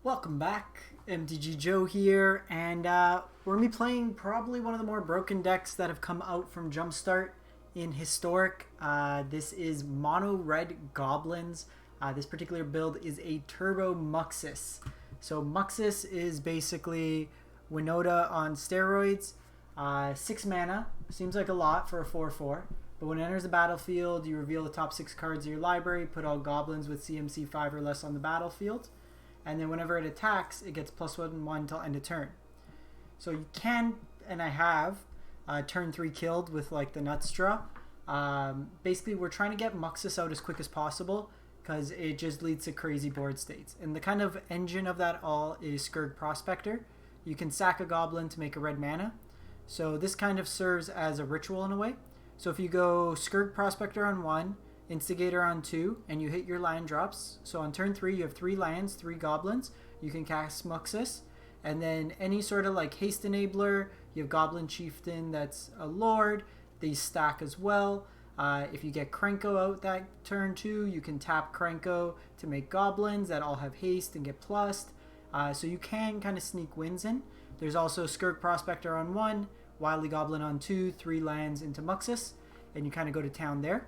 Welcome back, MTG Joe here, and we're going to be playing probably one of the more broken decks that have come out from Jumpstart in Historic. This is Mono Red Goblins. This particular build is a Turbo Muxus. So Muxus is basically Winota on steroids. 6 mana, seems like a lot for a 4/4, but when it enters the battlefield, you reveal the top 6 cards of your library, put all goblins with CMC 5 or less on the battlefield. And then whenever it attacks, it gets +1/+1 till end of turn. So you can, and I have, turn 3 killed with like the Nuts Draw. Basically, we're trying to get Muxus out as quick as possible because it just leads to crazy board states. And the kind of engine of that all is Skirk Prospector. You can sack a goblin to make a red mana. So this kind of serves as a ritual in a way. So if you go Skirk Prospector on 1, Instigator on 2, and you hit your land drops. So on turn 3, you have 3 lands, 3 goblins. You can cast Muxus. And then any sort of like haste enabler, you have Goblin Chieftain that's a lord. They stack as well. If you get Krenko out that turn 2, you can tap Krenko to make goblins that all have haste and get plussed. So you can kind of sneak wins in. There's also Skirk Prospector on 1, Wily Goblin on 2, 3 lands into Muxus, and you kind of go to town there.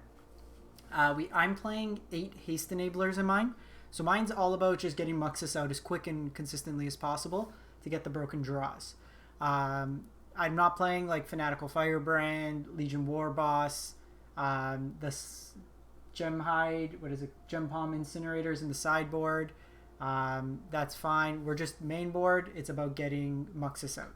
I'm playing 8 haste enablers in mine. So mine's all about just getting Muxus out as quick and consistently as possible to get the broken draws. I'm not playing like Fanatical Firebrand, Legion War Boss, the Gempalm Incinerators in the sideboard. That's fine. We're just main board. It's about getting Muxus out.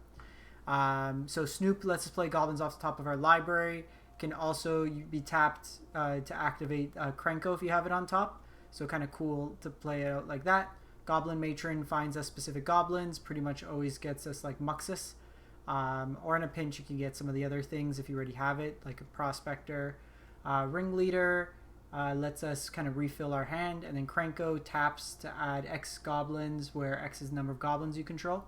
So Snoop lets us play goblins off the top of our library. Can also be tapped to activate Krenko if you have it on top. So kind of cool to play it out like that. Goblin Matron finds us specific goblins. Pretty much always gets us like Muxus. Or in a pinch you can get some of the other things if you already have it, like a Prospector. Ringleader lets us kind of refill our hand. And then Krenko taps to add X goblins where X is the number of goblins you control.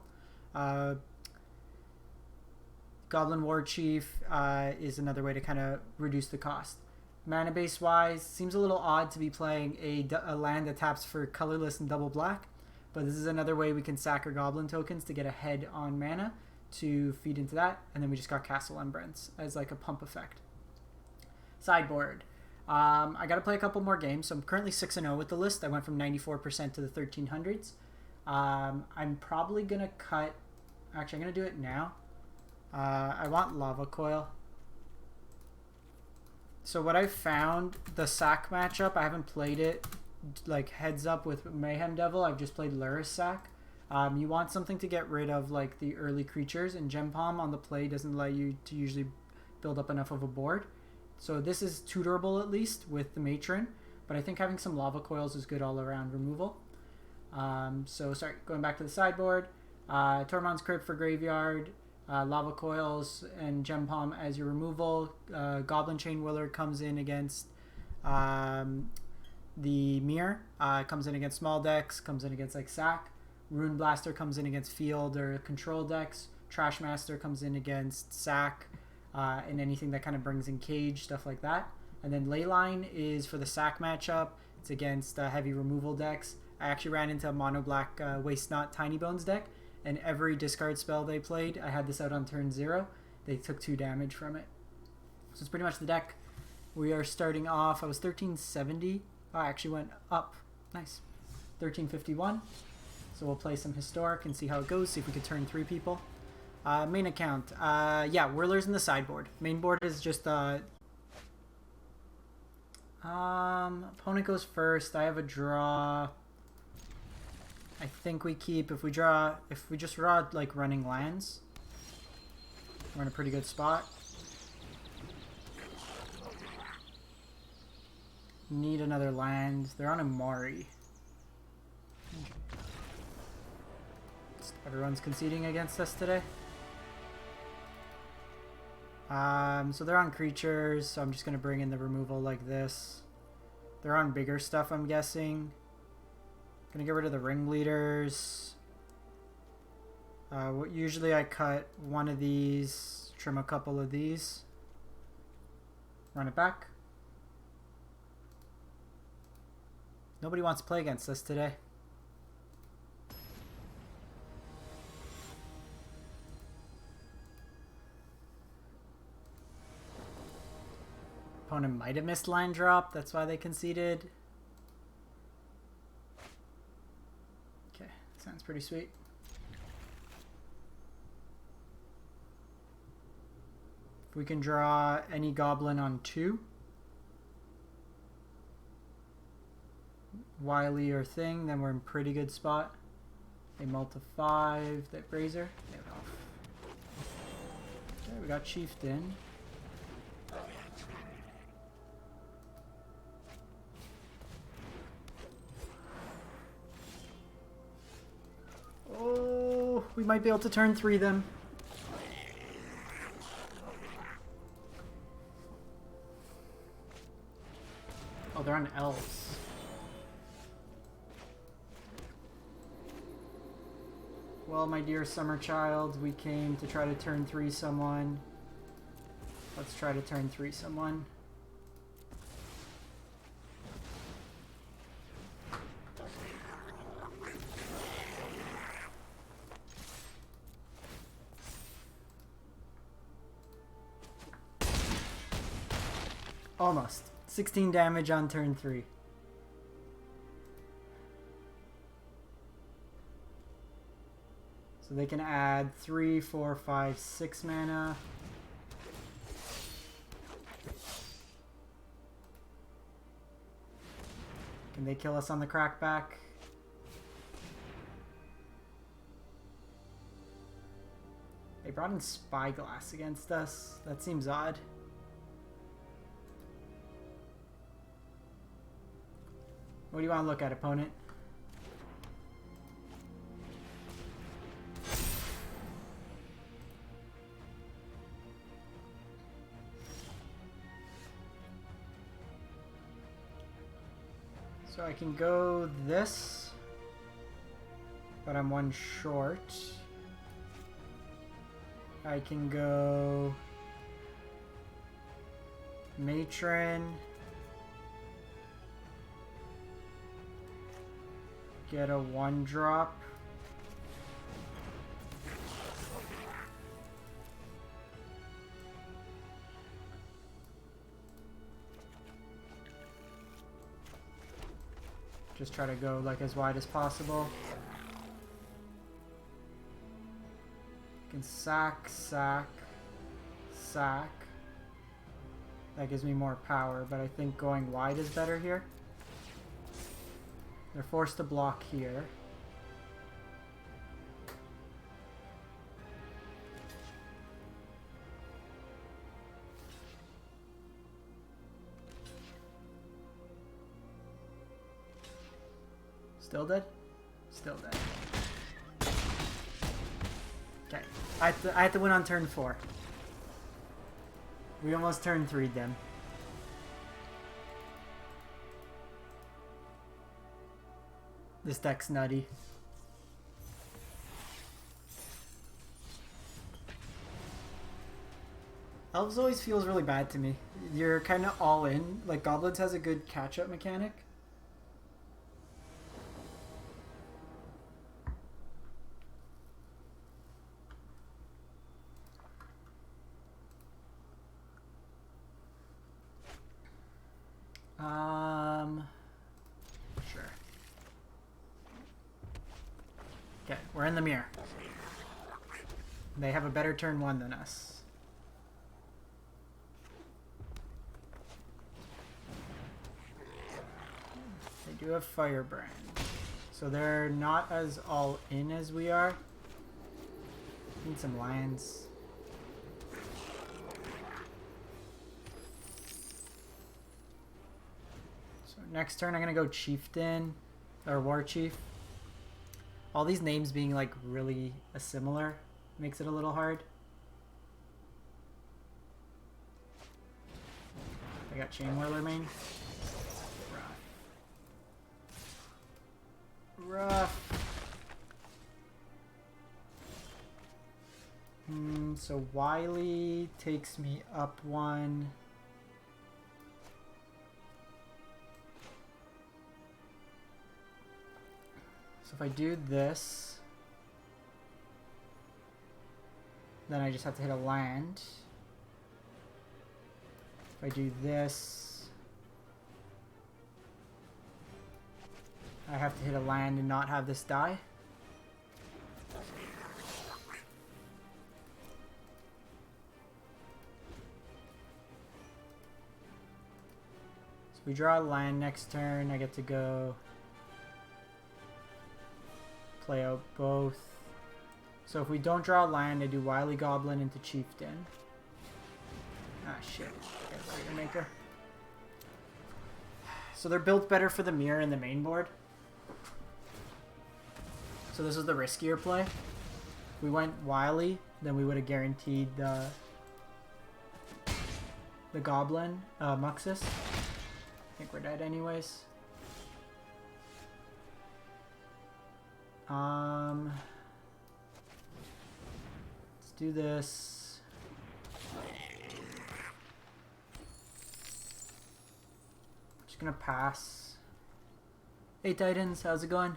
Goblin Warchief is another way to kind of reduce the cost. Mana base wise, seems a little odd to be playing a land that taps for colorless and double black, but this is another way we can sack our goblin tokens to get ahead on mana to feed into that, and then we just got Castle Embereth as like a pump effect. Sideboard. I got to play a couple more games, so I'm currently 6-0 with the list. I went from 94% to the 1300s. I'm probably going to cut... Actually, I'm going to do it now. I want Lava Coil. So what I found, the sack matchup, I haven't played it like heads up with Mayhem Devil. I've just played Luris sack. You want something to get rid of like the early creatures, and Gempalm on the play doesn't allow you to usually build up enough of a board. So this is tutorable at least with the Matron, but I think having some Lava Coils is good all around removal. Going back to the sideboard, Tormod's Crypt for graveyard. Lava Coils and Gempalm as your removal. Goblin Chainwhirler comes in against the Mirror. Comes in against small decks. Comes in against like Sack. Ruinblaster comes in against field or control decks. Trashmaster comes in against Sack and anything that kind of brings in Cage, stuff like that. And then Leyline is for the Sack matchup. It's against heavy removal decks. I actually ran into a mono black Waste Not Tiny Bones deck. And every discard spell they played, I had this out on turn 0. They took 2 damage from it. So it's pretty much the deck. We are starting off, I was 1370. Oh, I actually went up. Nice. 1351. So we'll play some Historic and see how it goes, see if we can turn 3 people. Main account. Yeah, Whirler's in the sideboard. Main board is just... opponent goes first. I have a draw... I think we keep, if we just draw like running lands, we're in a pretty good spot. Need another land. They're on a Mari. Everyone's conceding against us today. So they're on creatures, so I'm just going to bring in the removal like this. They're on bigger stuff, I'm guessing. Gonna get rid of the ringleaders. Usually I cut one of these, trim a couple of these, run it back. Nobody wants to play against us today. opponent might have missed line drop. That's why they conceded. Okay, sounds pretty sweet. If we can draw any goblin on 2. Wily or thing, then we're in pretty good spot. They multi-5, that Brazier. They have off. Okay, we got Chieftain. Oh, we might be able to turn 3 them. Oh, they're on elves. Well, my dear summer child, we came to try to turn 3 someone. Let's try to turn 3 someone. Almost. 16 damage on turn 3. So they can add 3, 4, 5, 6 mana. Can they kill us on the crackback? They brought in Spyglass against us. That seems odd. What do you want to look at, opponent? So I can go this, but I'm 1 short. I can go Matron, get a 1-drop. Just try to go like as wide as possible. You can sack, sack, sack. That gives me more power, but I think going wide is better here. They're forced to block here. Still dead? Still dead. Okay. I have to win on turn 4. We almost turn 3'd them. This deck's nutty. Elves always feels really bad to me. You're kind of all in. Like, Goblins has a good catch-up mechanic. Sure. Okay, we're in the mirror. They have a better turn 1 than us. They do have Firebrand. So they're not as all in as we are. Need some lands. Next turn I'm gonna go Chieftain or Warchief. All these names being like really similar makes it a little hard. I got Chainwhirler main. Rough. So Wily takes me up 1. So if I do this, then I just have to hit a land. If I do this, I have to hit a land and not have this die. So we draw a land next turn. I get to go play out both. So if we don't draw land, I do Wily Goblin into Chieftain. Ah, shit. Get Maker. So they're built better for the mirror in the main board. So this is the riskier play. If we went Wily, then we would have guaranteed the Goblin, Muxus. I think we're dead anyways. Let's do this. Just gonna pass. Hey Titans, how's it going?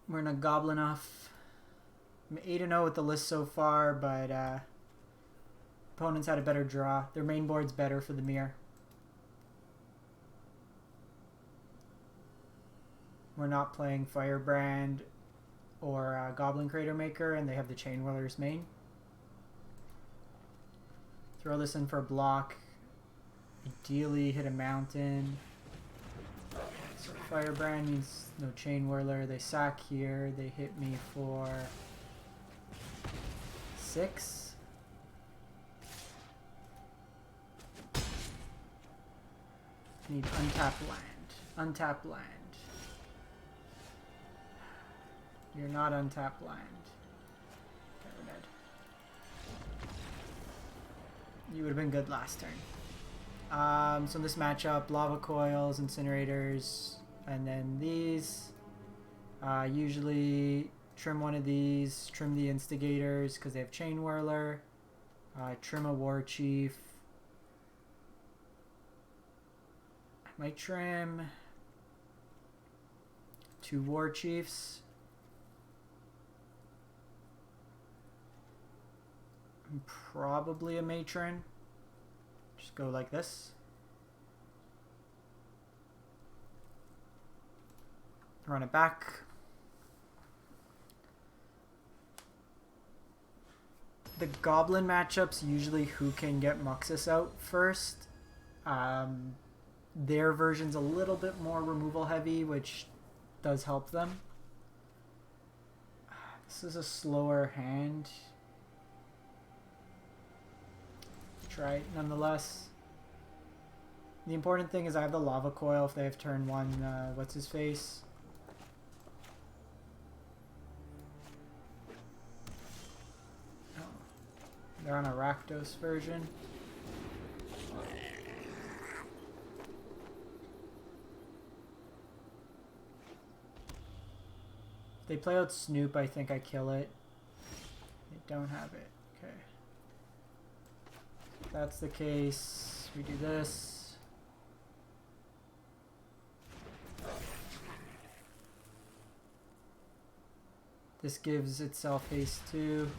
We're in a Goblin off. I'm 8-0 with the list so far, but opponents had a better draw. Their main board's better for the mirror. We're not playing Firebrand or Goblin Crater Maker, and they have the Chainwhirler's main. Throw this in for a block. Ideally hit a mountain. So Firebrand means no Chainwhirler. They sack here. They hit me for 6. Need untapped land. Untapped land. You're not untapped land. Okay, we're dead. You would have been good last turn. So in this matchup, Lava Coils, Incinerators, and then these. Usually trim one of these, trim the Instigators because they have Chainwhirler, trim a Warchief. I might trim 2 Warchiefs. Probably a Matron. Just go like this. Run it back. The Goblin matchups, usually who can get Muxus out first. Their version's a little bit more removal heavy, which does help them. This is a slower hand. Try it nonetheless. The important thing is I have the Lava Coil if they have turn 1, what's his face? Oh. They're on a Rakdos version. If they play out Snoop, I think I kill it. They don't have it. Okay. If that's the case, we do this. This gives itself haste 2.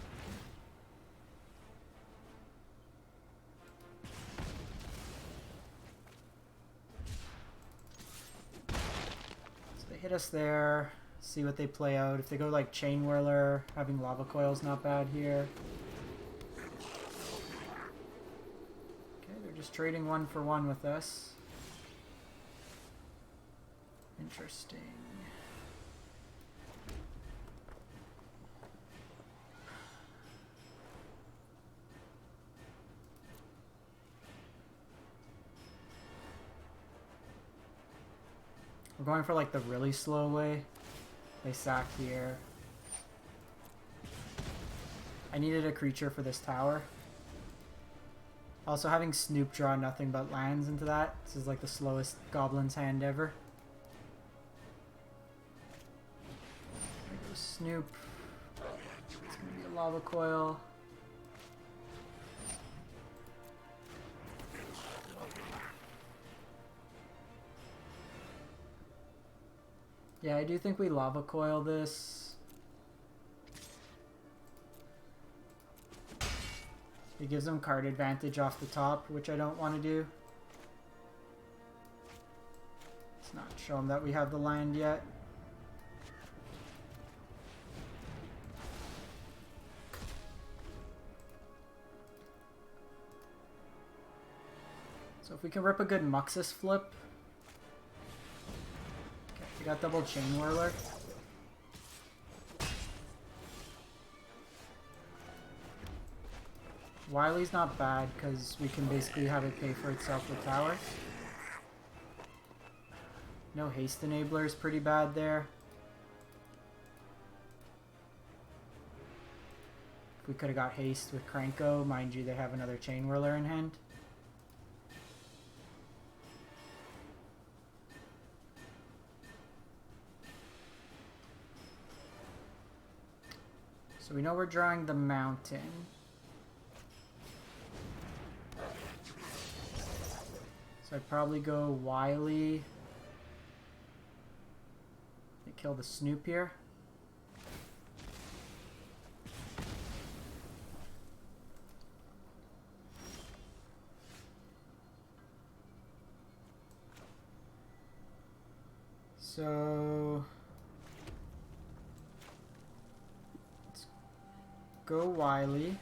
So they hit us there. See what they play out. If they go like Chainwhirler, having Lava Coil's not bad here. Okay, they're just trading 1 for 1 with us. Interesting. We're going for like the really slow way. They sack here. I needed a creature for this tower. Also having Snoop draw nothing but lands into that. This is like the slowest Goblin's hand ever. There goes Snoop. It's gonna be a Lava Coil. Yeah, I do think we Lava Coil this. It gives them card advantage off the top, which I don't want to do. Let's not show them that we have the land yet. So if we can rip a good Muxus flip. Okay, we got double Chainwhirler. Wily's not bad because we can basically have it pay for itself with tower. No haste enabler is pretty bad there. We could have got haste with Krenko. Mind you, they have another Chainwhirler in hand. So we know we're drawing the mountain. So I'd probably go Wily. They kill the Snoop here. So let's go Wily.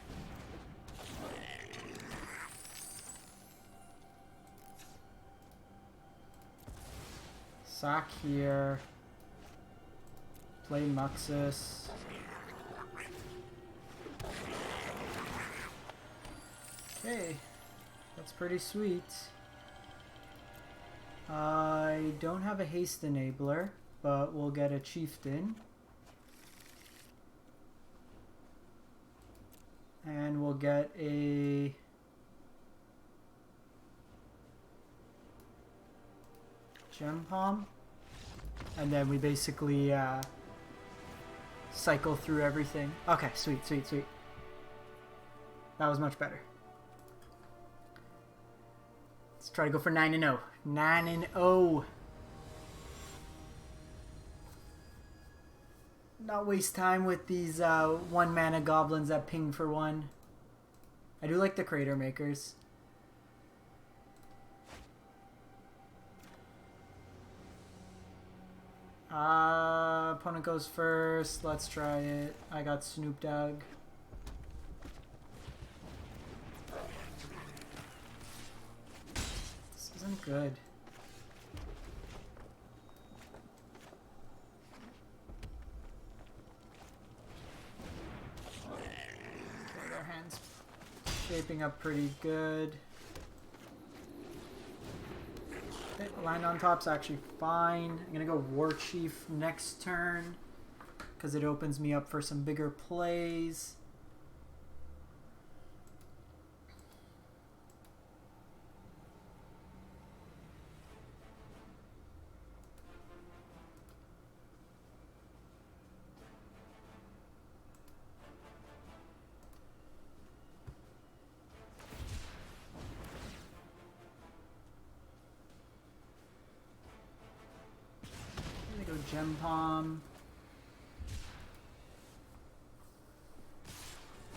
Sack here. Play Muxus. Okay, that's pretty sweet. I don't have a haste enabler, but we'll get a Chieftain. And we'll get a Gempalm. And then we basically cycle through everything. Okay, sweet, sweet, sweet. That was much better. Let's try to go for 9-0. 9-0. Not waste time with these 1-mana goblins that ping for 1. I do like the Crater Makers. Opponent goes first. Let's try it. I got Snoop Dogg. This isn't good. Okay, their hand's shaping up pretty good. Land on top's actually fine. I'm gonna go Warchief next turn because it opens me up for some bigger plays. Gempalm.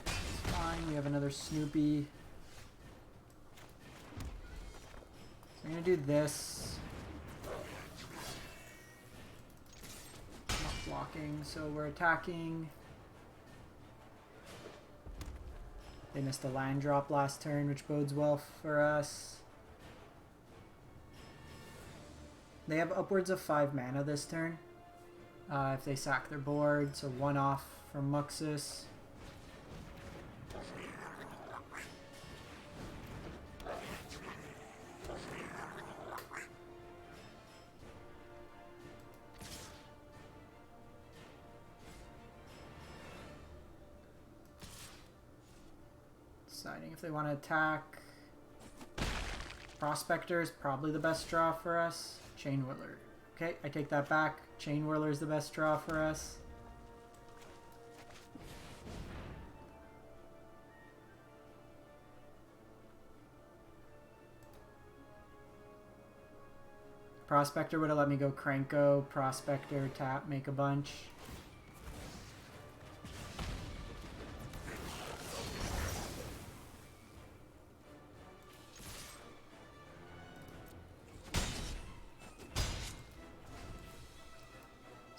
It's fine. We have another Snoopy. So I'm gonna do this. Not blocking, so we're attacking. They missed a land drop last turn, which bodes well for us. They have upwards of 5 mana this turn. If they sack their board, so 1 off from Muxus. Deciding if they want to attack. Prospector is probably the best draw for us. Chainwhirler. Okay, I take that back. Chainwhirler is the best draw for us. Prospector would have let me go Krenko, Prospector, tap, make a bunch.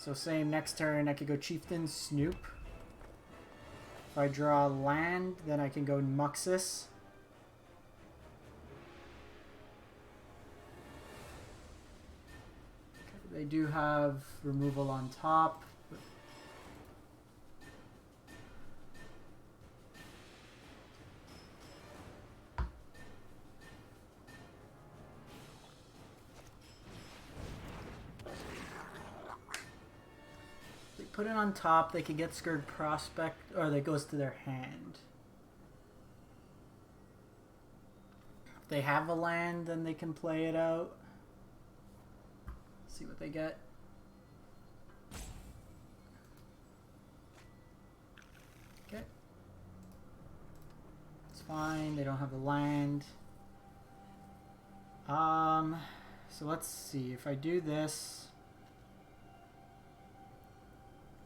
So same, next turn I could go Chieftain, Snoop. If I draw land, then I can go Muxus. They do have removal on top. They put it on top, they can get Skirk Prospector, or that goes to their hand. If they have a land, then they can play it out. See what they get. Okay. It's fine. They don't have the land. So let's see. If I do this.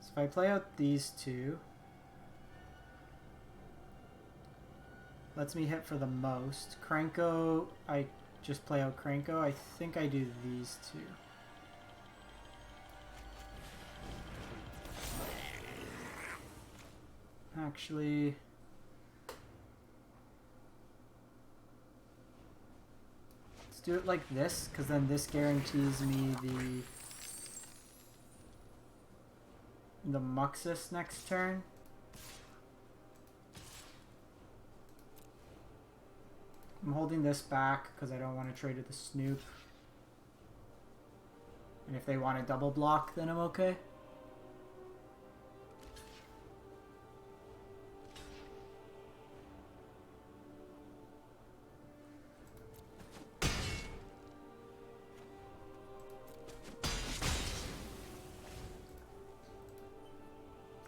So if I play out these two. Lets me hit for the most. Krenko, I just play out Krenko. I think I do these two. Actually, let's do it like this, because then this guarantees me the Muxus next turn. I'm holding this back because I don't want to trade with the Snoop. And if they want to double block, then I'm okay.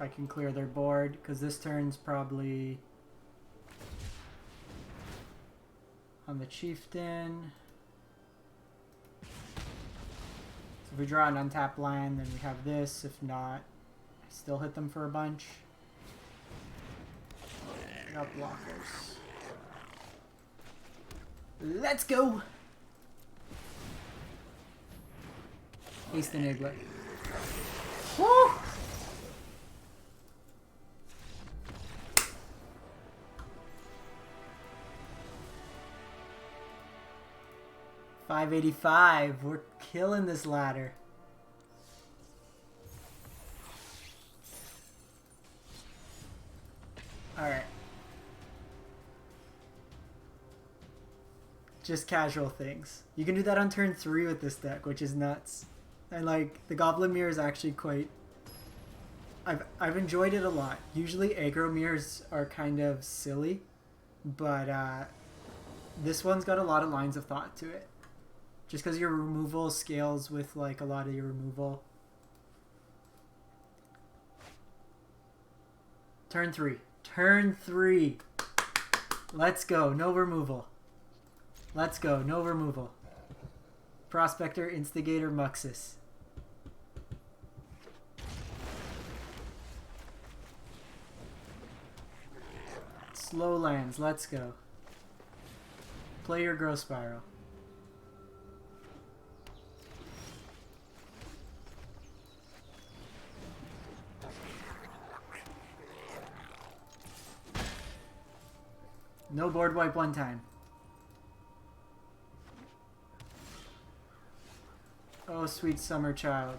I can clear their board, because this turn's probably on the Chieftain. So if we draw an untapped land, then we have this. If not, I still hit them for a bunch. Got blockers. Let's go! Ace the Enigler. Woo! $585. We're killing this ladder. Alright. Just casual things. You can do that on turn 3 with this deck, which is nuts. And like, the Goblin Mirror is actually quite... I've enjoyed it a lot. Usually aggro mirrors are kind of silly, but this one's got a lot of lines of thought to it. Just because your removal scales with like a lot of your removal. Turn 3. Turn 3. Let's go. No removal. Let's go. No removal. Prospector, Instigator, Muxus. Slow lands. Let's go. Play your Growth Spiral. No board wipe one time. Oh, sweet summer child.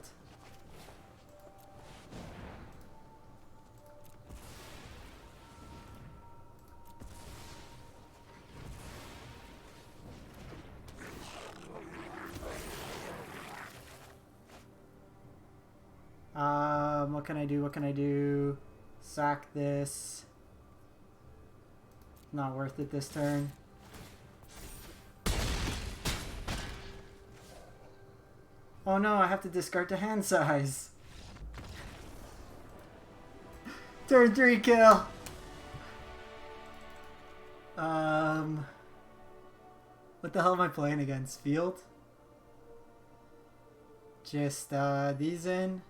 What can I do? What can I do? Sack this. Not worth it this turn. Oh no, I have to discard to hand size. Turn 3 kill. What the hell am I playing against? Field? Just these in.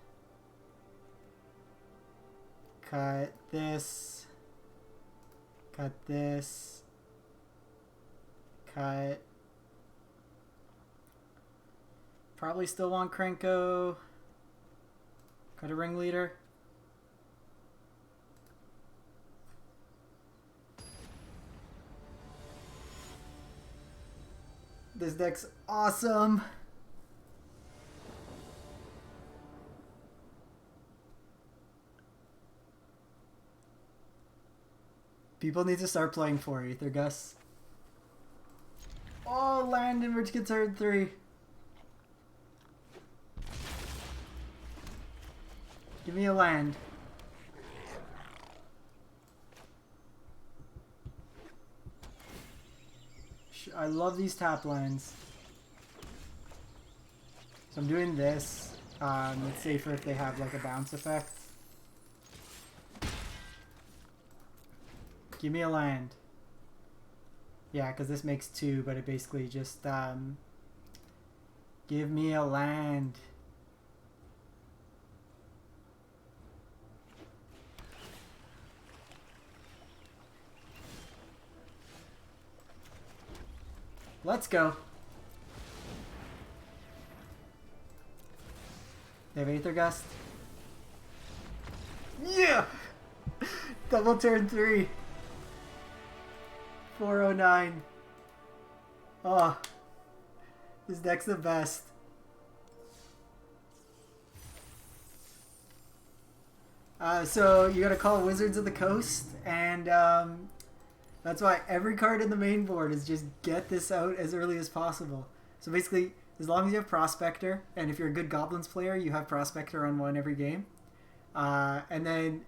Cut this. Cut this. Cut. Probably still want Krenko. Got a Ringleader. This deck's awesome. People need to start playing for Aether Gus. Oh, land in which gets turn 3. Give me a land. I love these tap lands. So I'm doing this. It's safer if they have like a bounce effect. Give me a land. Yeah, because this makes 2, but it basically just give me a land. Let's go. They have Aether Gust. Yeah! Double turn 3. 409. Oh. This deck's the best. So you gotta call Wizards of the Coast, and that's why every card in the main board is just get this out as early as possible. So basically, as long as you have Prospector, and if you're a good Goblins player, you have Prospector on 1 every game. And then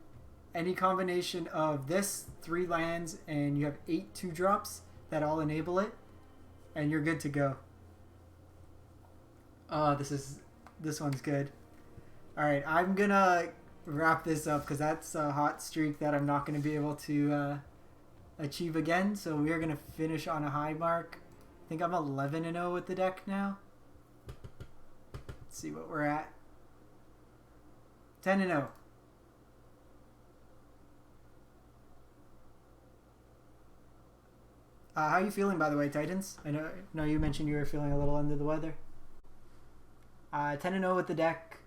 any combination of this, 3 lands, and you have 8 2-drops that all enable it, and you're good to go. Oh, this one's good. Alright, I'm gonna wrap this up because that's a hot streak that I'm not gonna be able to achieve again. So we are gonna finish on a high mark. I think I'm 11-0 with the deck now. Let's see what we're at. 10-0. How are you feeling, by the way, Titans? I know you mentioned you were feeling a little under the weather. 10-0 with the deck.